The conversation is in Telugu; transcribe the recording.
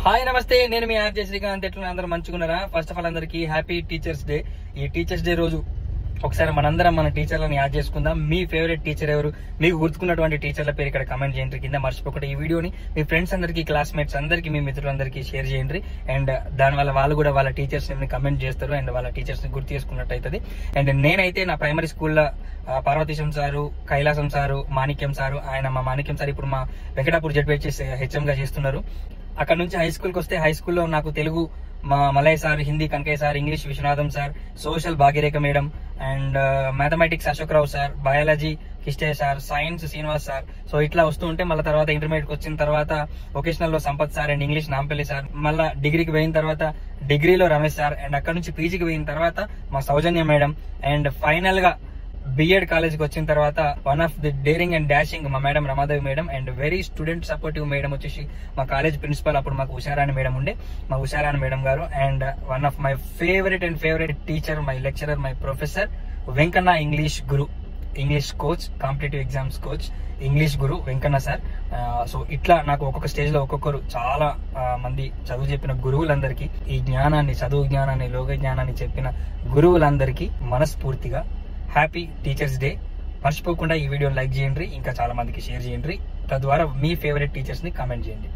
హాయ్ నమస్తే, నేను మీ ఆర్జే శ్రీకాంత్. ఎట్లా అందరూ మంచుకున్నారా? ఫస్ట్ ఆఫ్ ఆల్ అందరికి హ్యాపీ టీచర్స్ డే. ఈ టీచర్స్ డే రోజు ఒకసారి మనందరం మన టీచర్లను యాడ్ చేసుకుందాం. మీ ఫేవరెట్ టీచర్ ఎవరు, మీకు గుర్తుకున్నటువంటి టీచర్ల పేరు ఇక్కడ కమెంట్ చేయండి. కింద మర్చిపోకుండా ఈ వీడియోని మీ ఫ్రెండ్స్ అందరికి, క్లాస్మేట్స్ అందరికి, మీ మిత్రులందరికీ షేర్ చేయండి. అండ్ దానివల్ల వాళ్ళు కూడా వాళ్ళ టీచర్స్ ని కమెంట్ చేస్తారు అండ్ వాళ్ళ టీచర్స్ ని గుర్తు చేసుకున్నట్టు అవుతుంది. అండ్ నేనైతే నా ప్రైమరీ స్కూల్లో పార్వతీశం సారు, కైలాసం సారు, మాణిక్యం సారు, మా మాణిక్యం సార్ ఇప్పుడు మా వెంకటాపూర్ జెడ్పీహెచ్ హెచ్ఎం గా చేస్తున్నారు. అక్కడ నుంచి హై స్కూల్కి వస్తే హై స్కూల్లో నాకు తెలుగు మా Malay sir, Hindi Kanakayya sir, English Viswanatham sir, social Bhagyarekha madam and mathematics Ashok Rao sir, biology Kishtayya sir, science Srinivas sir. So ఇట్లా వస్తూ ఉంటే మళ్ళీ తర్వాత ఇంటర్మీడియట్ కి వచ్చిన తర్వాత వొకేషనల్ లో Sampath sir and English Nampally sir, మళ్ళీ డిగ్రీకి పోయిన తర్వాత డిగ్రీలో రమేష్ సార్ అండ్ అక్కడ నుంచి పీజీకి పోయిన తర్వాత మా సౌజన్య మేడం అండ్ ఫైనల్ గా బిఎడ్ కాలేజ్కి వచ్చిన తర్వాత one of the daring and dashing మా madam Ramadevi madam and very student supportive madam వచ్చేసి మా కాలేజ్ ప్రిన్సిపల్, అప్పుడు మాకు ఉషారాణి మేడం ఉండే, మా ఉషారాణి మేడం గారు. And one of my favourite teacher, my lecturer, my professor Venkanna, English Guru, English coach, competitive exams coach, English Guru Venkanna sir. So ఇట్లా నాకు ఒక్కొక్క స్టేజ్ లో ఒక్కొక్కరు చాలా మంది చదువు చెప్పిన గురువులందరికీ, ఈ జ్ఞానాన్ని, చదువు జ్ఞానాన్ని, లోక జ్ఞానాన్ని చెప్పిన గురువులందరికీ మనస్ఫూర్తిగా హ్యాపీ టీచర్స్ డే. మర్చిపోకుండా ఈ వీడియోని లైక్ చేయండి, ఇంకా చాలా మందికి షేర్ చేయండి. తద్వారా మీ ఫేవరెట్ టీచర్స్ ని కామెంట్ చేయండి.